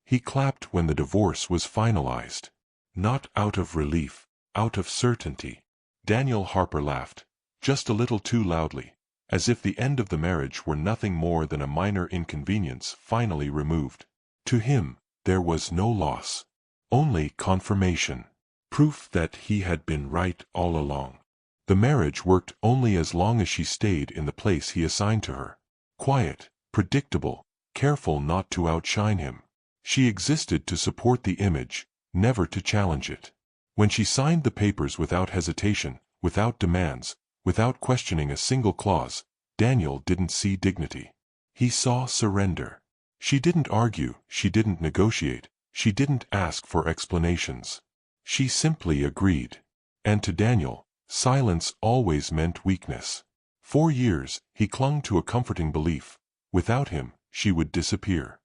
He clapped when the divorce was finalized. Not out of relief, out of certainty. Daniel Harper laughed, just a little too loudly, as if the end of the marriage were nothing more than a minor inconvenience finally removed. To him, there was no loss. Only confirmation. Proof that he had been right all along. The marriage worked only as long as she stayed in the place he assigned to her. Quiet, predictable, careful not to outshine him. She existed to support the image, never to challenge it. When she signed the papers without hesitation, without demands, without questioning a single clause, Daniel didn't see dignity. He saw surrender. She didn't argue, she didn't negotiate, she didn't ask for explanations. She simply agreed. And to Daniel, silence always meant weakness. 4 years, he clung to a comforting belief. Without him, she would disappear.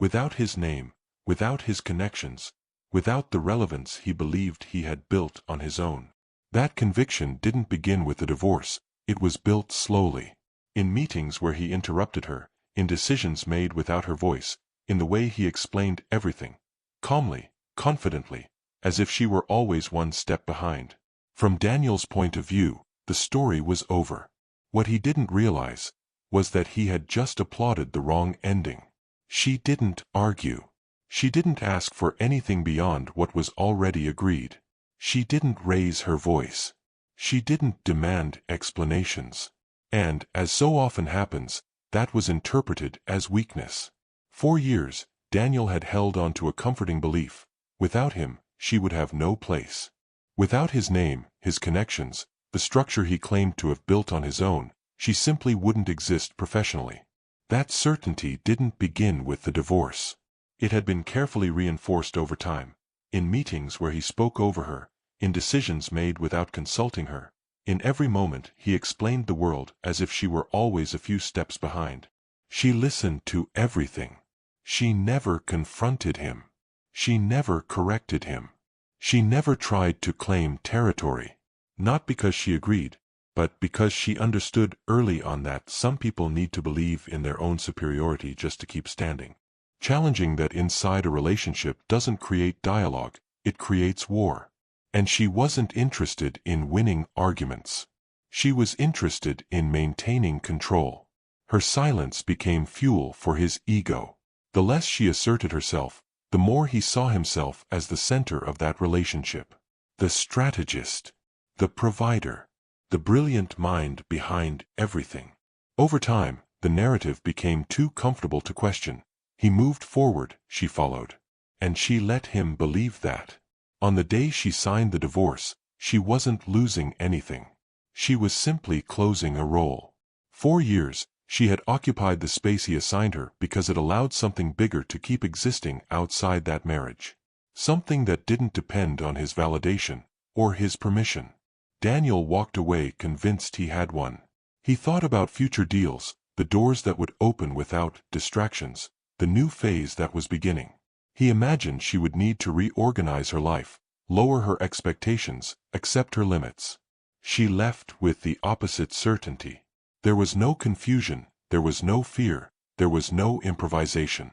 Without his name, without his connections, without the relevance he believed he had built on his own. That conviction didn't begin with the divorce, it was built slowly. In meetings where he interrupted her, in decisions made without her voice, in the way he explained everything, calmly, confidently, as if she were always one step behind. From Daniel's point of view, the story was over. What he didn't realize was that he had just applauded the wrong ending. She didn't argue. She didn't ask for anything beyond what was already agreed. She didn't raise her voice. She didn't demand explanations. And, as so often happens, that was interpreted as weakness. 4 years, Daniel had held on to a comforting belief. Without him, she would have no place. Without his name, his connections, the structure he claimed to have built on his own, she simply wouldn't exist professionally. That certainty didn't begin with the divorce. It had been carefully reinforced over time, in meetings where he spoke over her, in decisions made without consulting her. In every moment he explained the world as if she were always a few steps behind. She listened to everything. She never confronted him. She never corrected him. She never tried to claim territory. Not because she agreed, but because she understood early on that some people need to believe in their own superiority just to keep standing. Challenging that inside a relationship doesn't create dialogue, it creates war. And she wasn't interested in winning arguments. She was interested in maintaining control. Her silence became fuel for his ego. The less she asserted herself, the more he saw himself as the center of that relationship. The strategist. The provider. The brilliant mind behind everything. Over time, the narrative became too comfortable to question. He moved forward, she followed. And she let him believe that. On the day she signed the divorce, she wasn't losing anything. She was simply closing a role. 4 years, she had occupied the space he assigned her because it allowed something bigger to keep existing outside that marriage. Something that didn't depend on his validation or his permission. Daniel walked away convinced he had won. He thought about future deals, the doors that would open without distractions, the new phase that was beginning. He imagined she would need to reorganize her life, lower her expectations, accept her limits. She left with the opposite certainty. There was no confusion, there was no fear, there was no improvisation.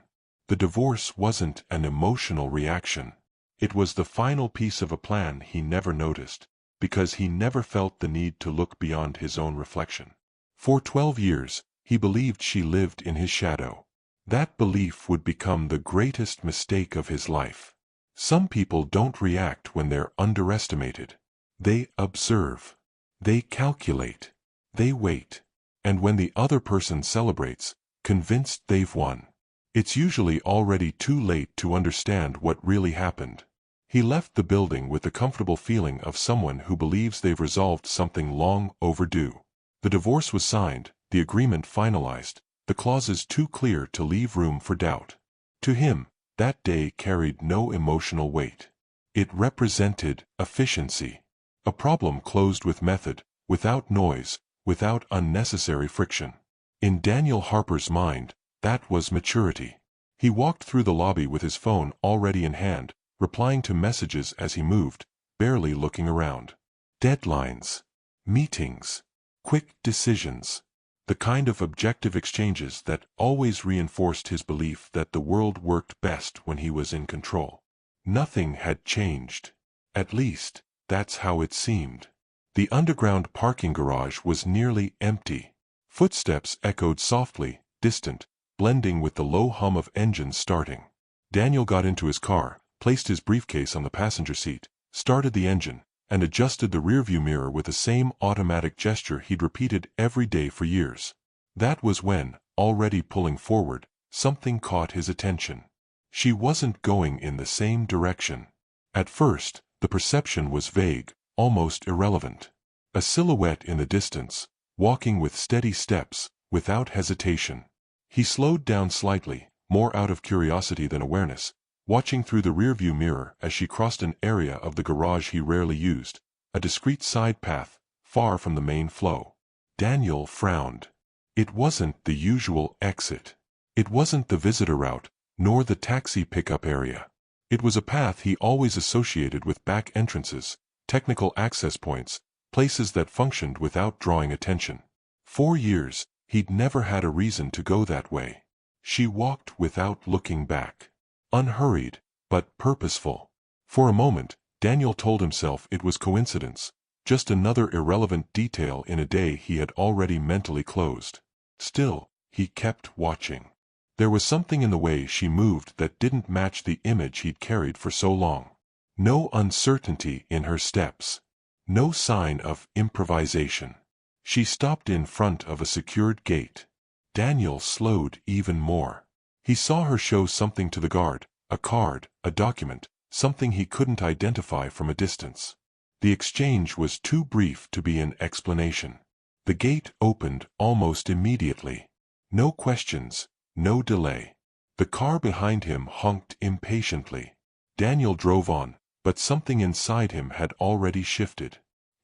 The divorce wasn't an emotional reaction. It was the final piece of a plan he never noticed, because he never felt the need to look beyond his own reflection. For 12 years, he believed she lived in his shadow. That belief would become the greatest mistake of his life. Some people don't react when they're underestimated. They observe. They calculate. They wait. And when the other person celebrates, convinced they've won, it's usually already too late to understand what really happened. He left the building with the comfortable feeling of someone who believes they've resolved something long overdue. The divorce was signed, the agreement finalized, the clauses too clear to leave room for doubt. To him, that day carried no emotional weight. It represented efficiency. A problem closed with method, without noise, without unnecessary friction. In Daniel Harper's mind, that was maturity. He walked through the lobby with his phone already in hand, replying to messages as he moved, barely looking around. Deadlines. Meetings. Quick decisions. The kind of objective exchanges that always reinforced his belief that the world worked best when he was in control. Nothing had changed. At least, that's how it seemed. The underground parking garage was nearly empty. Footsteps echoed softly, distant, blending with the low hum of engines starting. Daniel got into his car, placed his briefcase on the passenger seat, started the engine, and adjusted the rearview mirror with the same automatic gesture he'd repeated every day for years. That was when, already pulling forward, something caught his attention. She wasn't going in the same direction. At first, the perception was vague, almost irrelevant. A silhouette in the distance, walking with steady steps, without hesitation. He slowed down slightly, more out of curiosity than awareness, watching through the rearview mirror as she crossed an area of the garage he rarely used, a discreet side path, far from the main flow. Daniel frowned. It wasn't the usual exit. It wasn't the visitor route, nor the taxi pickup area. It was a path he always associated with back entrances, technical access points, places that functioned without drawing attention. 4 years, he'd never had a reason to go that way. She walked without looking back. Unhurried, but purposeful. For a moment, Daniel told himself it was coincidence, just another irrelevant detail in a day he had already mentally closed. Still, he kept watching. There was something in the way she moved that didn't match the image he'd carried for so long. No uncertainty in her steps. No sign of improvisation. She stopped in front of a secured gate. Daniel slowed even more. He saw her show something to the guard, a card, a document, something he couldn't identify from a distance. The exchange was too brief to be an explanation. The gate opened almost immediately. No questions, no delay. The car behind him honked impatiently. Daniel drove on, but something inside him had already shifted.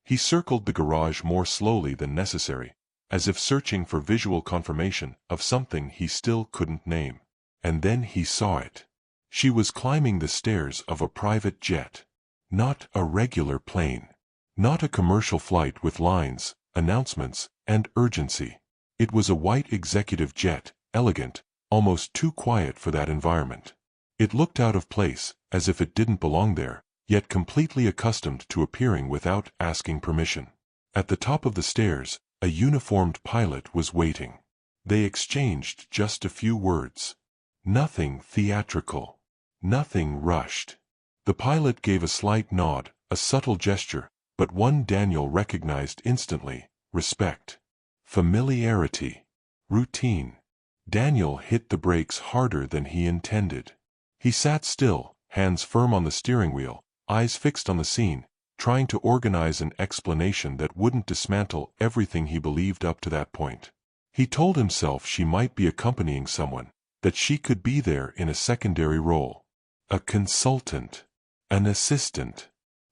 He circled the garage more slowly than necessary, as if searching for visual confirmation of something he still couldn't name. And then he saw it. She was climbing the stairs of a private jet. Not a regular plane. Not a commercial flight with lines, announcements, and urgency. It was a white executive jet, elegant, almost too quiet for that environment. It looked out of place, as if it didn't belong there, yet completely accustomed to appearing without asking permission. At the top of the stairs, a uniformed pilot was waiting. They exchanged just a few words. Nothing theatrical. Nothing rushed. The pilot gave a slight nod, a subtle gesture, but one Daniel recognized instantly: respect. Familiarity. Routine. Daniel hit the brakes harder than he intended. He sat still, hands firm on the steering wheel, eyes fixed on the scene, trying to organize an explanation that wouldn't dismantle everything he believed up to that point. He told himself she might be accompanying someone, that she could be there in a secondary role. A consultant. An assistant.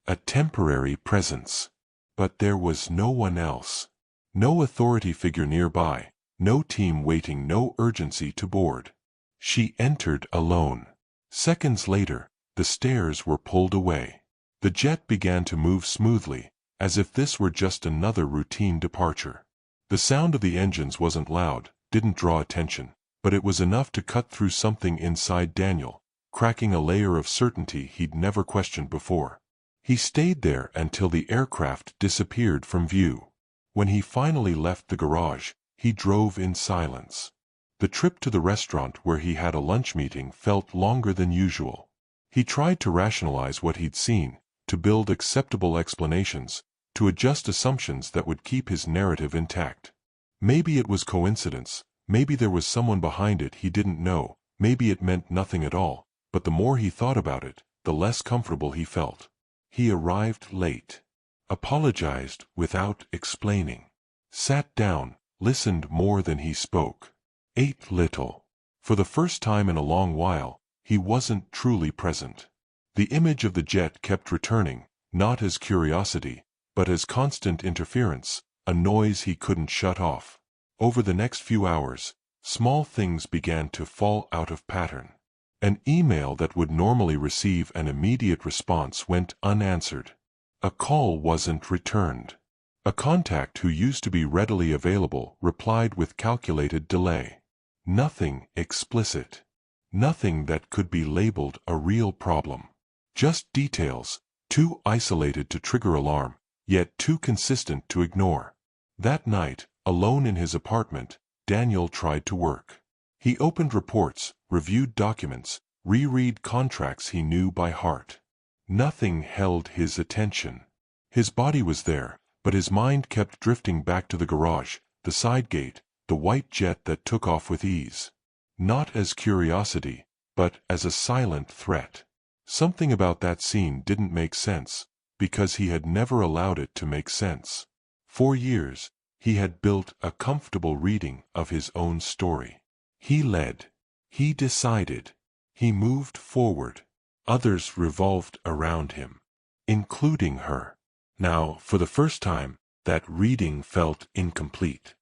A temporary presence. But there was no one else. No authority figure nearby, no team waiting, no urgency to board. She entered alone. Seconds later, the stairs were pulled away. The jet began to move smoothly, as if this were just another routine departure. The sound of the engines wasn't loud, didn't draw attention, but it was enough to cut through something inside Daniel, cracking a layer of certainty he'd never questioned before. He stayed there until the aircraft disappeared from view. When he finally left the garage, he drove in silence. The trip to the restaurant where he had a lunch meeting felt longer than usual. He tried to rationalize what he'd seen, to build acceptable explanations, to adjust assumptions that would keep his narrative intact. Maybe it was coincidence, maybe there was someone behind it he didn't know, maybe it meant nothing at all, but the more he thought about it, the less comfortable he felt. He arrived late. Apologized without explaining. Sat down, listened more than he spoke. Ate little. For the first time in a long while, he wasn't truly present. The image of the jet kept returning, not as curiosity, but as constant interference, a noise he couldn't shut off. Over the next few hours, small things began to fall out of pattern. An email that would normally receive an immediate response went unanswered. A call wasn't returned. A contact who used to be readily available replied with calculated delay. Nothing explicit. Nothing that could be labeled a real problem. Just details, too isolated to trigger alarm, yet too consistent to ignore. That night, alone in his apartment, Daniel tried to work. He opened reports, reviewed documents, reread contracts he knew by heart. Nothing held his attention. His body was there, but his mind kept drifting back to the garage, the side gate, the white jet that took off with ease. Not as curiosity, but as a silent threat. Something about that scene didn't make sense, because he had never allowed it to make sense. For years, he had built a comfortable reading of his own story. He led. He decided. He moved forward. Others revolved around him, including her. Now, for the first time, that reading felt incomplete.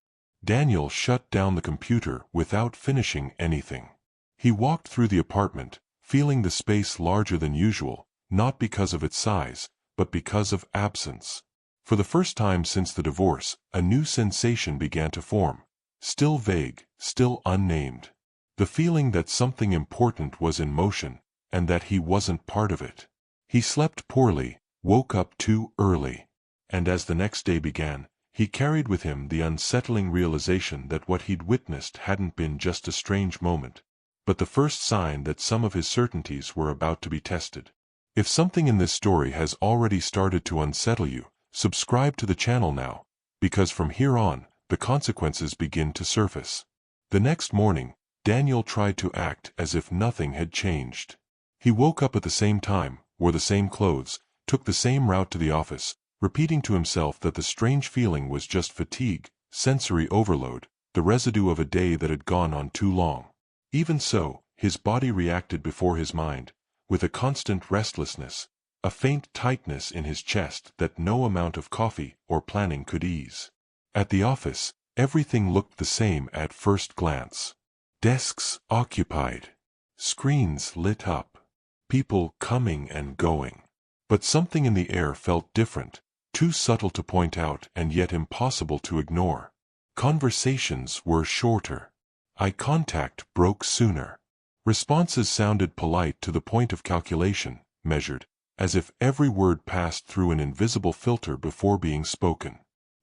Daniel shut down the computer without finishing anything. He walked through the apartment, feeling the space larger than usual, not because of its size, but because of absence. For the first time since the divorce, a new sensation began to form. Still vague, still unnamed. The feeling that something important was in motion, and that he wasn't part of it. He slept poorly, woke up too early. And as the next day began, he carried with him the unsettling realization that what he'd witnessed hadn't been just a strange moment, but the first sign that some of his certainties were about to be tested. If something in this story has already started to unsettle you, subscribe to the channel now, because from here on, the consequences begin to surface. The next morning, Daniel tried to act as if nothing had changed. He woke up at the same time, wore the same clothes, took the same route to the office, repeating to himself that the strange feeling was just fatigue, sensory overload, the residue of a day that had gone on too long. Even so, his body reacted before his mind, with a constant restlessness, a faint tightness in his chest that no amount of coffee or planning could ease. At the office, everything looked the same at first glance. Desks occupied. Screens lit up. People coming and going. But something in the air felt different, too subtle to point out and yet impossible to ignore. Conversations were shorter. Eye contact broke sooner. Responses sounded polite to the point of calculation, measured, as if every word passed through an invisible filter before being spoken.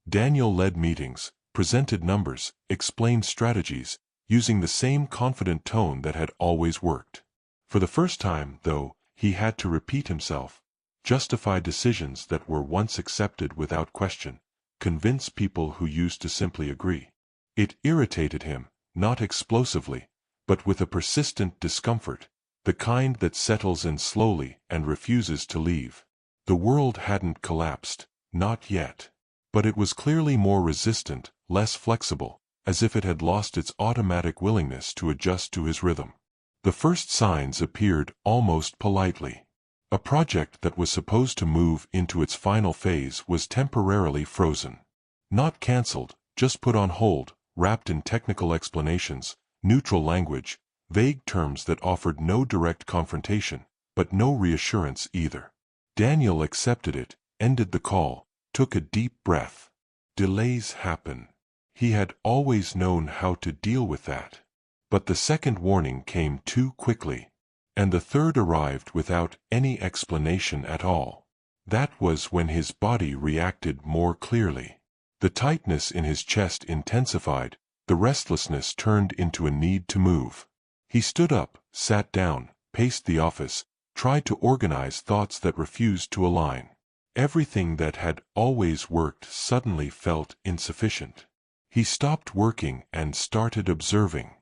Daniel led meetings, presented numbers, explained strategies, using the same confident tone that had always worked. For the first time, though, he had to repeat himself, justify decisions that were once accepted without question, convince people who used to simply agree. It irritated him, not explosively, but with a persistent discomfort, the kind that settles in slowly and refuses to leave. The world hadn't collapsed, not yet. But it was clearly more resistant, less flexible, as if it had lost its automatic willingness to adjust to his rhythm. The first signs appeared almost politely. A project that was supposed to move into its final phase was temporarily frozen. Not cancelled, just put on hold, wrapped in technical explanations, neutral language, vague terms that offered no direct confrontation, but no reassurance either. Daniel accepted it, ended the call, took a deep breath. Delays happen. He had always known how to deal with that. But the second warning came too quickly. And the third arrived without any explanation at all. That was when his body reacted more clearly. The tightness in his chest intensified, the restlessness turned into a need to move. He stood up, sat down, paced the office, tried to organize thoughts that refused to align. Everything that had always worked suddenly felt insufficient. He stopped working and started observing.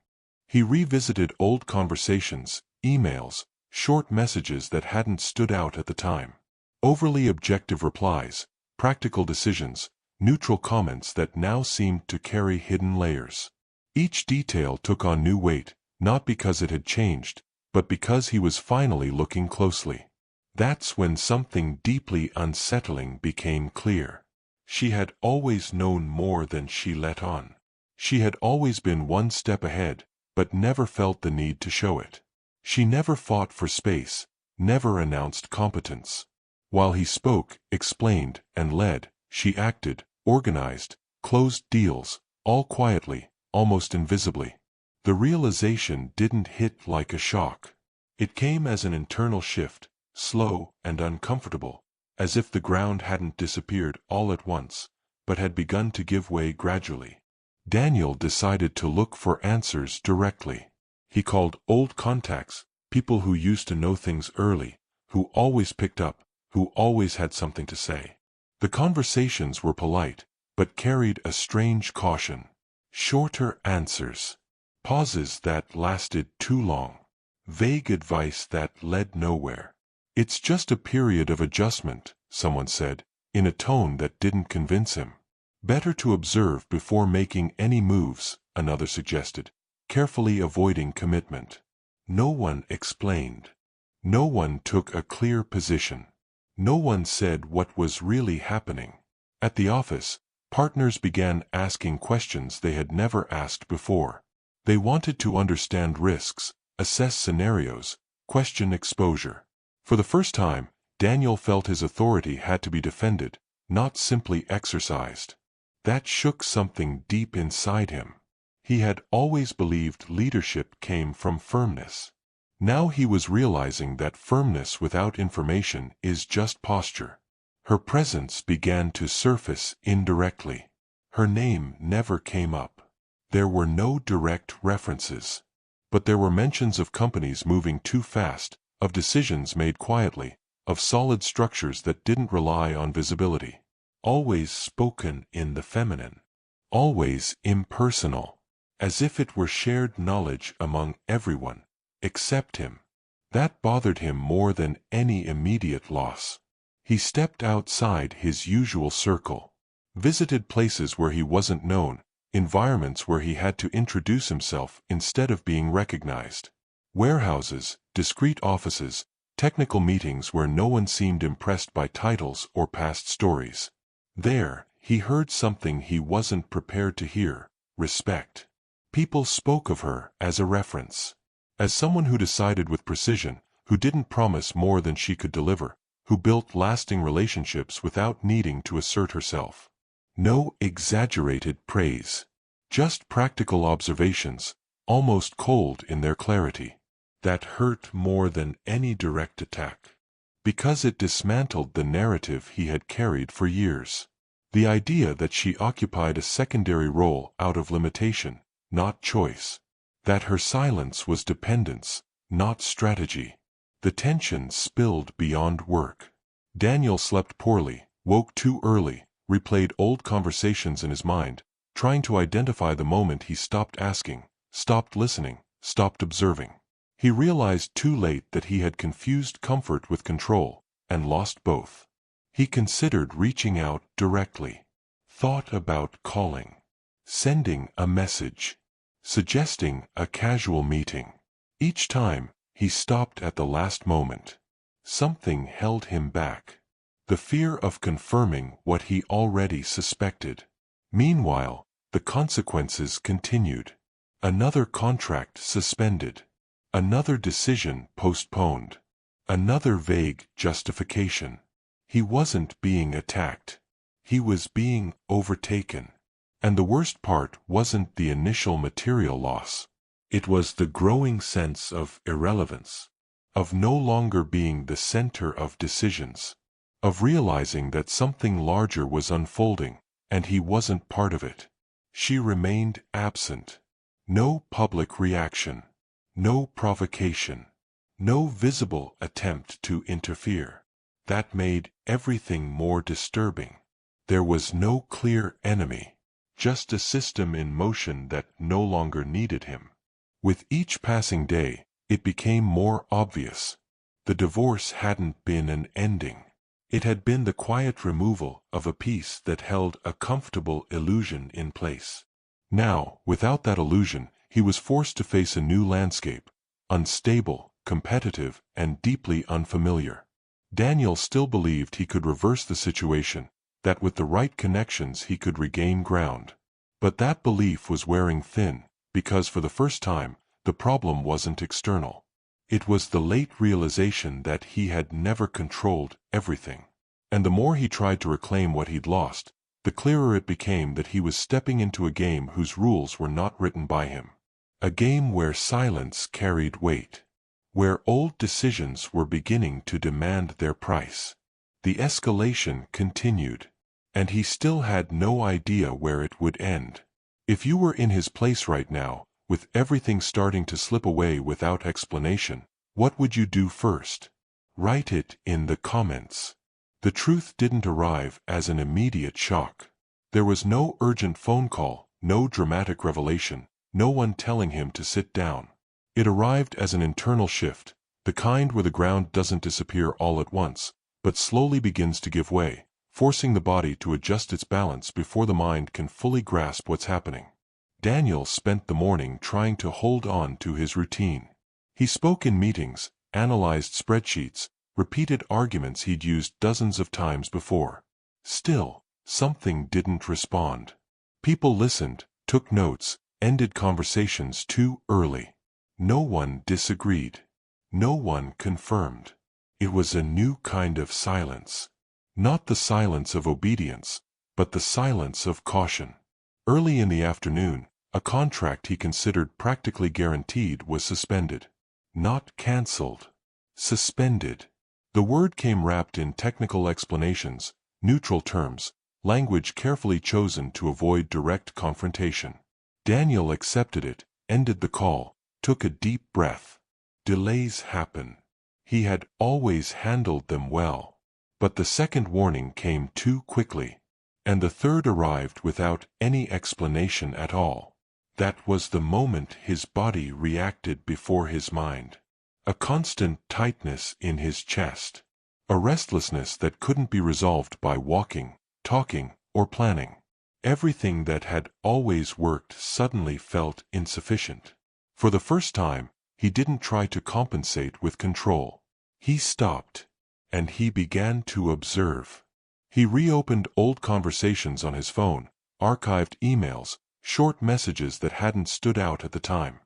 He revisited old conversations, emails, short messages that hadn't stood out at the time. Overly objective replies, practical decisions, neutral comments that now seemed to carry hidden layers. Each detail took on new weight, not because it had changed, but because he was finally looking closely. That's when something deeply unsettling became clear. She had always known more than she let on. She had always been one step ahead, but never felt the need to show it. She never fought for space, never announced competence. While he spoke, explained, and led, she acted, organized, closed deals, all quietly, almost invisibly. The realization didn't hit like a shock. It came as an internal shift, slow and uncomfortable, as if the ground hadn't disappeared all at once, but had begun to give way gradually. Daniel decided to look for answers directly. He called old contacts, people who used to know things early, who always picked up, who always had something to say. The conversations were polite, but carried a strange caution. Shorter answers. Pauses that lasted too long. Vague advice that led nowhere. "It's just a period of adjustment," someone said, in a tone that didn't convince him. "Better to observe before making any moves," another suggested, carefully avoiding commitment. No one explained. No one took a clear position. No one said what was really happening. At the office, partners began asking questions they had never asked before. They wanted to understand risks, assess scenarios, question exposure. For the first time, Daniel felt his authority had to be defended, not simply exercised. That shook something deep inside him. He had always believed leadership came from firmness. Now he was realizing that firmness without information is just posture. Her presence began to surface indirectly. Her name never came up. There were no direct references. But there were mentions of companies moving too fast, of decisions made quietly, of solid structures that didn't rely on visibility. Always spoken in the feminine. Always impersonal. As if it were shared knowledge among everyone, except him. That bothered him more than any immediate loss. He stepped outside his usual circle. Visited places where he wasn't known, environments where he had to introduce himself instead of being recognized. Warehouses, discreet offices, technical meetings where no one seemed impressed by titles or past stories. There, he heard something he wasn't prepared to hear: respect. People spoke of her as a reference. As someone who decided with precision, who didn't promise more than she could deliver, who built lasting relationships without needing to assert herself. No exaggerated praise. Just practical observations, almost cold in their clarity. That hurt more than any direct attack. Because it dismantled the narrative he had carried for years. The idea that she occupied a secondary role out of limitation, not choice. That her silence was dependence, not strategy. The tension spilled beyond work. Daniel slept poorly, woke too early, replayed old conversations in his mind, trying to identify the moment he stopped asking, stopped listening, stopped observing. He realized too late that he had confused comfort with control, and lost both. He considered reaching out directly. Thought about calling. Sending a message. Suggesting a casual meeting. Each time, he stopped at the last moment. Something held him back. The fear of confirming what he already suspected. Meanwhile, the consequences continued. Another contract suspended. Another decision postponed. Another vague justification. He wasn't being attacked. He was being overtaken. And the worst part wasn't the initial material loss. It was the growing sense of irrelevance. Of no longer being the center of decisions. Of realizing that something larger was unfolding, and he wasn't part of it. She remained absent. No public reaction. No provocation. No visible attempt to interfere. That made everything more disturbing. There was no clear enemy. Just a system in motion that no longer needed him. With each passing day, it became more obvious. The divorce hadn't been an ending. It had been the quiet removal of a piece that held a comfortable illusion in place. Now, without that illusion, he was forced to face a new landscape, unstable, competitive, and deeply unfamiliar. Daniel still believed he could reverse the situation, that with the right connections he could regain ground. But that belief was wearing thin, because for the first time, the problem wasn't external. It was the late realization that he had never controlled everything. And the more he tried to reclaim what he'd lost, the clearer it became that he was stepping into a game whose rules were not written by him. A game where silence carried weight, where old decisions were beginning to demand their price. The escalation continued, and he still had no idea where it would end. If you were in his place right now, with everything starting to slip away without explanation, what would you do first? Write it in the comments. The truth didn't arrive as an immediate shock. There was no urgent phone call, no dramatic revelation, no one telling him to sit down. It arrived as an internal shift, the kind where the ground doesn't disappear all at once, but slowly begins to give way, forcing the body to adjust its balance before the mind can fully grasp what's happening. Daniel spent the morning trying to hold on to his routine. He spoke in meetings, analyzed spreadsheets, repeated arguments he'd used dozens of times before. Still, something didn't respond. People listened, took notes, ended conversations too early. No one disagreed. No one confirmed. It was a new kind of silence. Not the silence of obedience, but the silence of caution. Early in the afternoon, a contract he considered practically guaranteed was suspended. Not cancelled. Suspended. The word came wrapped in technical explanations, neutral terms, language carefully chosen to avoid direct confrontation. Daniel accepted it, ended the call, took a deep breath. Delays happen. He had always handled them well. But the second warning came too quickly. And the third arrived without any explanation at all. That was the moment his body reacted before his mind. A constant tightness in his chest. A restlessness that couldn't be resolved by walking, talking, or planning. Everything that had always worked suddenly felt insufficient. For the first time, he didn't try to compensate with control. He stopped, and he began to observe. He reopened old conversations on his phone, archived emails, short messages that hadn't stood out at the time.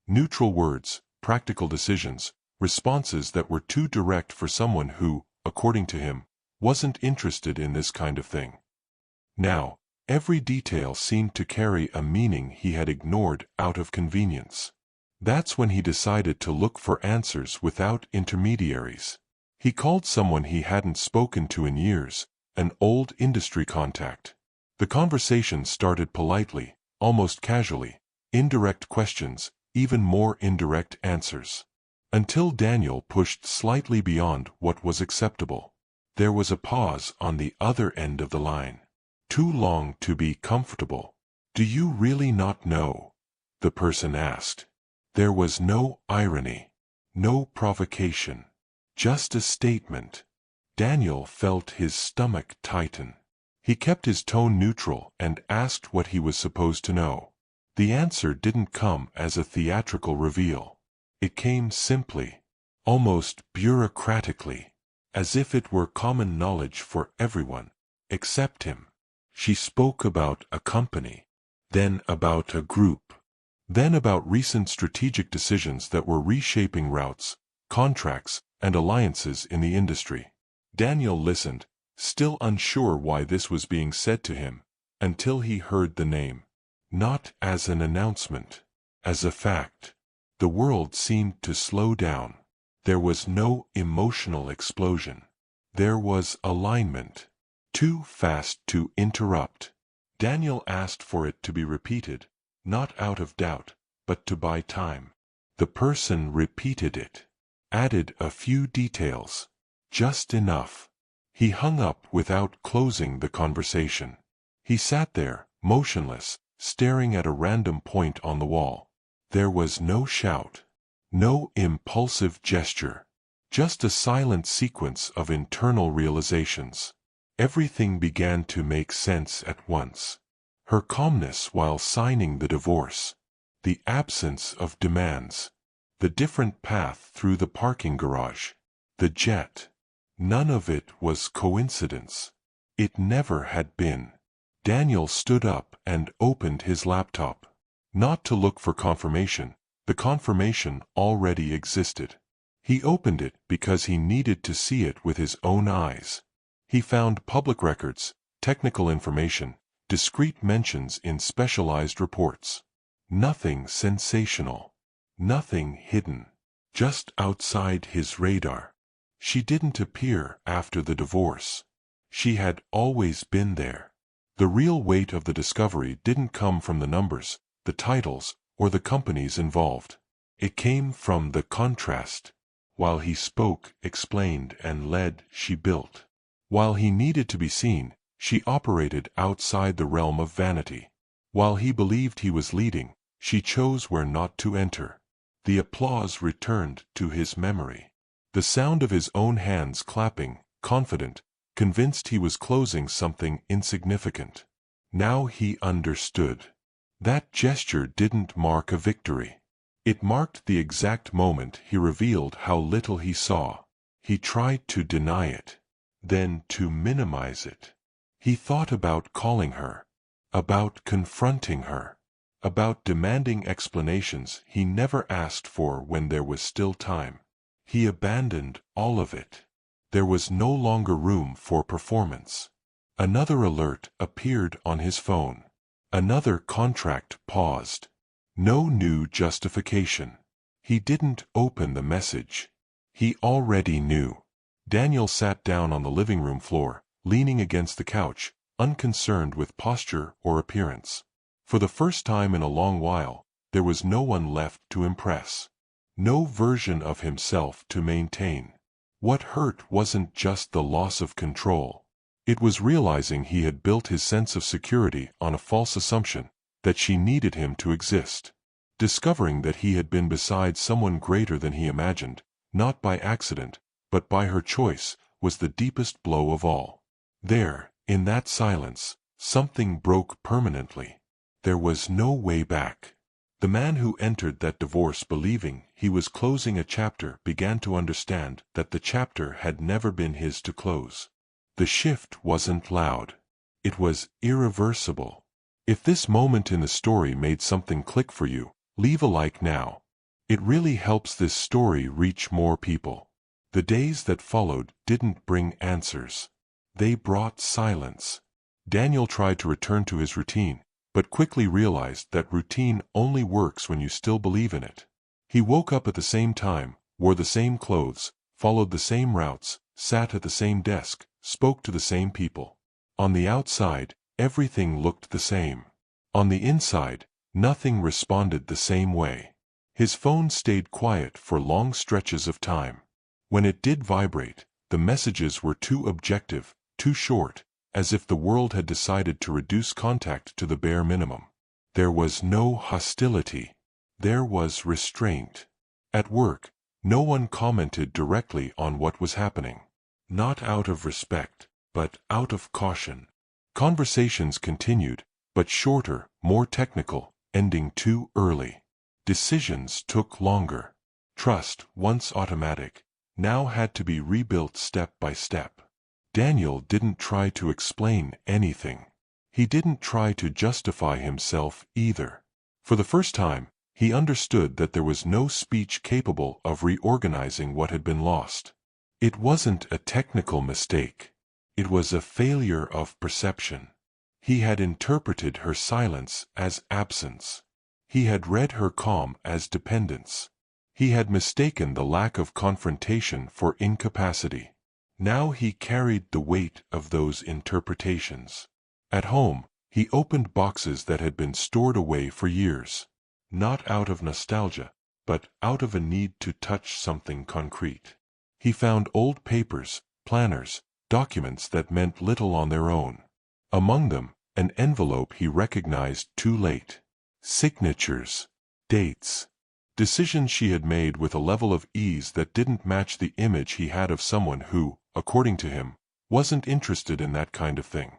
Neutral words, practical decisions, responses that were too direct for someone who, according to him, wasn't interested in this kind of thing. Now, every detail seemed to carry a meaning he had ignored out of convenience. That's when he decided to look for answers without intermediaries. He called someone he hadn't spoken to in years, an old industry contact. The conversation started politely, almost casually, indirect questions, even more indirect answers. Until Daniel pushed slightly beyond what was acceptable. There was a pause on the other end of the line. Too long to be comfortable. Do you really not know? The person asked. There was no irony, no provocation, just a statement. Daniel felt his stomach tighten. He kept his tone neutral and asked what he was supposed to know. The answer didn't come as a theatrical reveal. It came simply, almost bureaucratically, as if it were common knowledge for everyone, except him. She spoke about a company, then about a group, then about recent strategic decisions that were reshaping routes, contracts, and alliances in the industry. Daniel listened, still unsure why this was being said to him, until he heard the name. Not as an announcement, as a fact. The world seemed to slow down. There was no emotional explosion. There was alignment. Too fast to interrupt. Daniel asked for it to be repeated, not out of doubt, but to buy time. The person repeated it, added a few details, just enough. He hung up without closing the conversation. He sat there, motionless, staring at a random point on the wall. There was no shout, no impulsive gesture, just a silent sequence of internal realizations. Everything began to make sense at once. Her calmness while signing the divorce, the absence of demands, the different path through the parking garage, the jet. None of it was coincidence. It never had been. Daniel stood up and opened his laptop. Not to look for confirmation, the confirmation already existed. He opened it because he needed to see it with his own eyes. He found public records, technical information, discreet mentions in specialized reports. Nothing sensational. Nothing hidden. Just outside his radar. She didn't appear after the divorce. She had always been there. The real weight of the discovery didn't come from the numbers, the titles, or the companies involved. It came from the contrast. While he spoke, explained, and led, she built. While he needed to be seen, she operated outside the realm of vanity. While he believed he was leading, she chose where not to enter. The applause returned to his memory. The sound of his own hands clapping, confident, convinced he was closing something insignificant. Now he understood. That gesture didn't mark a victory. It marked the exact moment he revealed how little he saw. He tried to deny it, then to minimize it. He thought about calling her, about confronting her, about demanding explanations he never asked for when there was still time. He abandoned all of it. There was no longer room for performance. Another alert appeared on his phone. Another contract paused. No new justification. He didn't open the message. He already knew. Daniel sat down on the living room floor, leaning against the couch, unconcerned with posture or appearance. For the first time in a long while, there was no one left to impress. No version of himself to maintain. What hurt wasn't just the loss of control. It was realizing he had built his sense of security on a false assumption that she needed him to exist. Discovering that he had been beside someone greater than he imagined, not by accident, but by her choice, was the deepest blow of all. There, in that silence, something broke permanently. There was no way back. The man who entered that divorce believing he was closing a chapter began to understand that the chapter had never been his to close. The shift wasn't loud. It was irreversible. If this moment in the story made something click for you, leave a like now. It really helps this story reach more people. The days that followed didn't bring answers. They brought silence. Daniel tried to return to his routine, but quickly realized that routine only works when you still believe in it. He woke up at the same time, wore the same clothes, followed the same routes, sat at the same desk, spoke to the same people. On the outside, everything looked the same. On the inside, nothing responded the same way. His phone stayed quiet for long stretches of time. When it did vibrate, the messages were too objective, too short, as if the world had decided to reduce contact to the bare minimum. There was no hostility. There was restraint. At work, no one commented directly on what was happening. Not out of respect, but out of caution. Conversations continued, but shorter, more technical, ending too early. Decisions took longer. Trust, once automatic, now had to be rebuilt step by step. Daniel didn't try to explain anything. He didn't try to justify himself either. For the first time, he understood that there was no speech capable of reorganizing what had been lost. It wasn't a technical mistake. It was a failure of perception. He had interpreted her silence as absence. He had read her calm as dependence. He had mistaken the lack of confrontation for incapacity. Now he carried the weight of those interpretations. At home, he opened boxes that had been stored away for years. Not out of nostalgia, but out of a need to touch something concrete. He found old papers, planners, documents that meant little on their own. Among them, an envelope he recognized too late. Signatures. Dates. Decisions she had made with a level of ease that didn't match the image he had of someone who, according to him, wasn't interested in that kind of thing.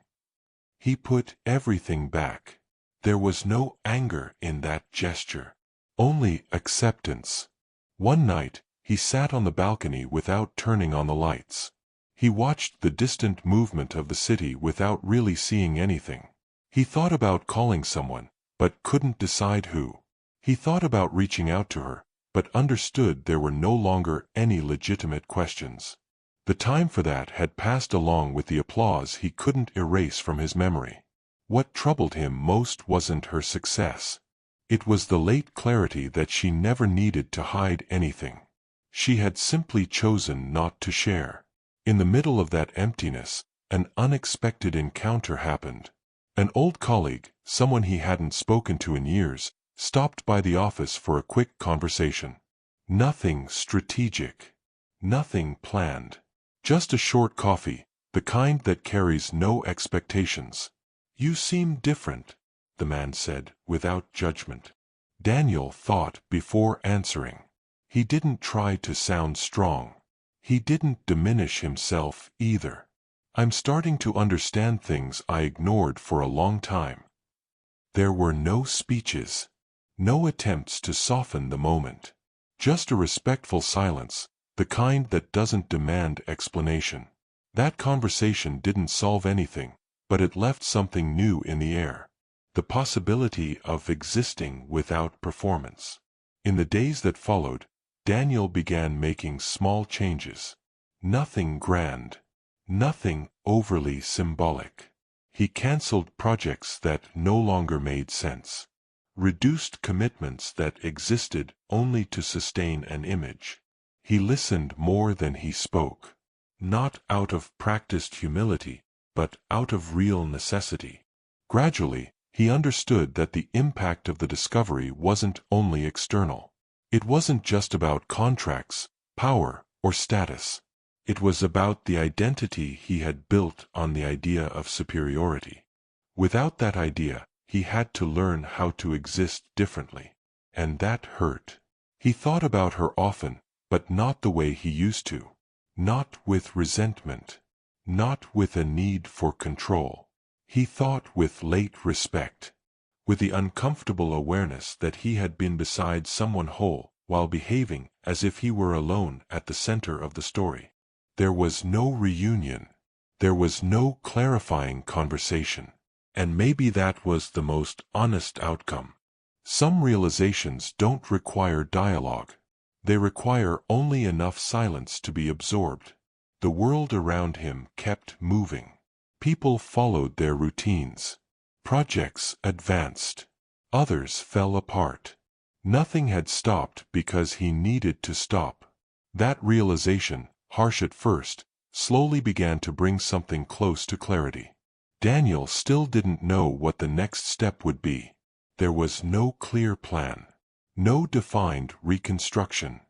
He put everything back. There was no anger in that gesture. Only acceptance. One night, he sat on the balcony without turning on the lights. He watched the distant movement of the city without really seeing anything. He thought about calling someone, but couldn't decide who. He thought about reaching out to her, but understood there were no longer any legitimate questions. The time for that had passed along with the applause he couldn't erase from his memory. What troubled him most wasn't her success. It was the late clarity that she never needed to hide anything. She had simply chosen not to share. In the middle of that emptiness, an unexpected encounter happened. An old colleague, someone he hadn't spoken to in years, stopped by the office for a quick conversation. Nothing strategic. Nothing planned. Just a short coffee, the kind that carries no expectations. "You seem different," the man said, without judgment. Daniel thought before answering. He didn't try to sound strong. He didn't diminish himself either. "I'm starting to understand things I ignored for a long time." There were no speeches. No attempts to soften the moment. Just a respectful silence, the kind that doesn't demand explanation. That conversation didn't solve anything, but it left something new in the air. The possibility of existing without performance. In the days that followed, Daniel began making small changes. Nothing grand. Nothing overly symbolic. He canceled projects that no longer made sense. Reduced commitments that existed only to sustain an image. He listened more than he spoke. Not out of practiced humility, but out of real necessity. Gradually, he understood that the impact of the discovery wasn't only external. It wasn't just about contracts, power, or status. It was about the identity he had built on the idea of superiority. Without that idea, he had to learn how to exist differently. And that hurt. He thought about her often, but not the way he used to. Not with resentment. Not with a need for control. He thought with late respect. With the uncomfortable awareness that he had been beside someone whole, while behaving as if he were alone at the center of the story. There was no reunion. There was no clarifying conversation. And maybe that was the most honest outcome. Some realizations don't require dialogue. They require only enough silence to be absorbed. The world around him kept moving. People followed their routines. Projects advanced. Others fell apart. Nothing had stopped because he needed to stop. That realization, harsh at first, slowly began to bring something close to clarity. Daniel still didn't know what the next step would be. There was no clear plan. No defined reconstruction.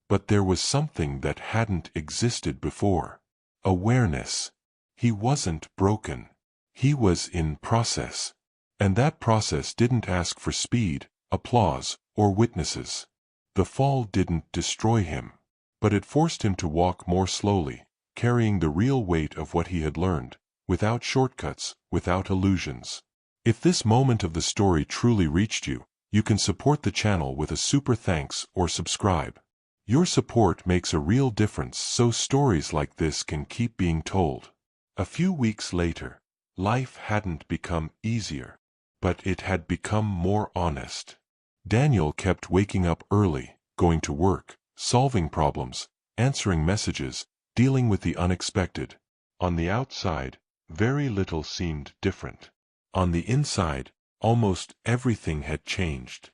But there was something that hadn't existed before. Awareness. He wasn't broken. He was in process. And that process didn't ask for speed, applause, or witnesses. The fall didn't destroy him. But it forced him to walk more slowly, carrying the real weight of what he had learned, without shortcuts, without illusions. If this moment of the story truly reached you, you can support the channel with a super thanks or subscribe. Your support makes a real difference so stories like this can keep being told. A few weeks later, life hadn't become easier, but it had become more honest. Daniel kept waking up early, going to work, solving problems, answering messages, dealing with the unexpected. On the outside, very little seemed different. On the inside, almost everything had changed.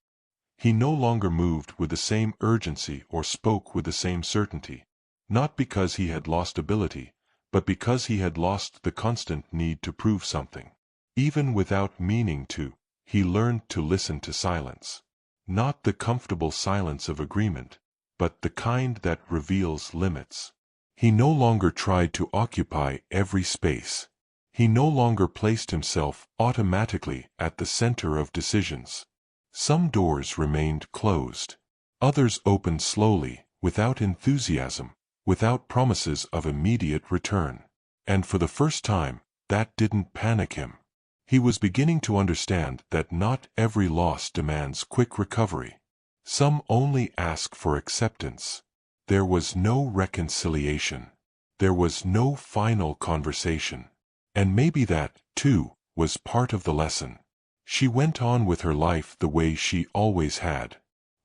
He no longer moved with the same urgency or spoke with the same certainty, not because he had lost ability, but because he had lost the constant need to prove something. Even without meaning to, he learned to listen to silence. Not the comfortable silence of agreement, but the kind that reveals limits. He no longer tried to occupy every space. He no longer placed himself automatically at the center of decisions. Some doors remained closed. Others opened slowly, without enthusiasm, without promises of immediate return. And for the first time, that didn't panic him. He was beginning to understand that not every loss demands quick recovery. Some only ask for acceptance. There was no reconciliation. There was no final conversation. And maybe that, too, was part of the lesson. She went on with her life the way she always had.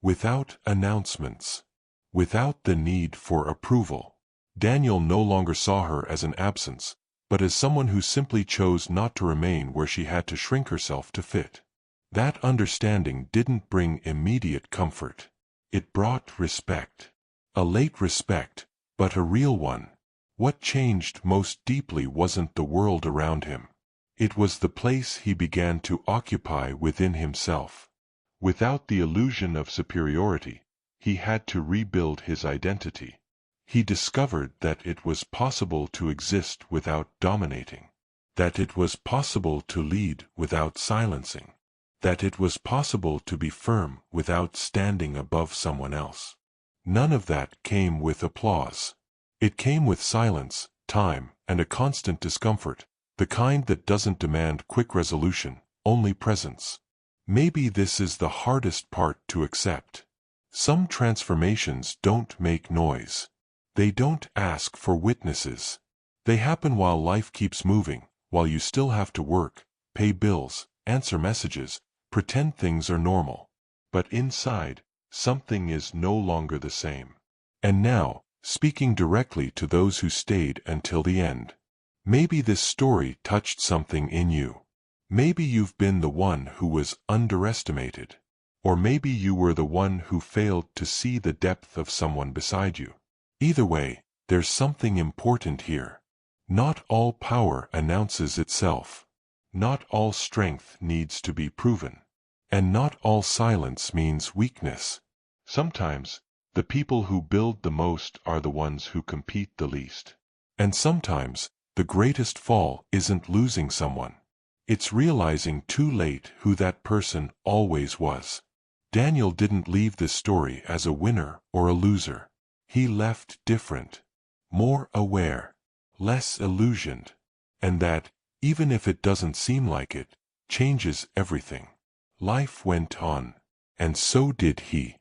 Without announcements. Without the need for approval. Daniel no longer saw her as an absence, but as someone who simply chose not to remain where she had to shrink herself to fit. That understanding didn't bring immediate comfort. It brought respect. A late respect, but a real one. What changed most deeply wasn't the world around him. It was the place he began to occupy within himself. Without the illusion of superiority, he had to rebuild his identity. He discovered that it was possible to exist without dominating, that it was possible to lead without silencing, that it was possible to be firm without standing above someone else. None of that came with applause. It came with silence, time, and a constant discomfort, the kind that doesn't demand quick resolution, only presence. Maybe this is the hardest part to accept. Some transformations don't make noise. They don't ask for witnesses. They happen while life keeps moving, while you still have to work, pay bills, answer messages, pretend things are normal. But inside, something is no longer the same. And now, speaking directly to those who stayed until the end. Maybe this story touched something in you. Maybe you've been the one who was underestimated. Or maybe you were the one who failed to see the depth of someone beside you. Either way, there's something important here. Not all power announces itself. Not all strength needs to be proven. And not all silence means weakness. Sometimes, the people who build the most are the ones who compete the least. And sometimes, the greatest fall isn't losing someone. It's realizing too late who that person always was. Daniel didn't leave this story as a winner or a loser. He left different, more aware, less illusioned. And that, even if it doesn't seem like it, changes everything. Life went on. And so did he.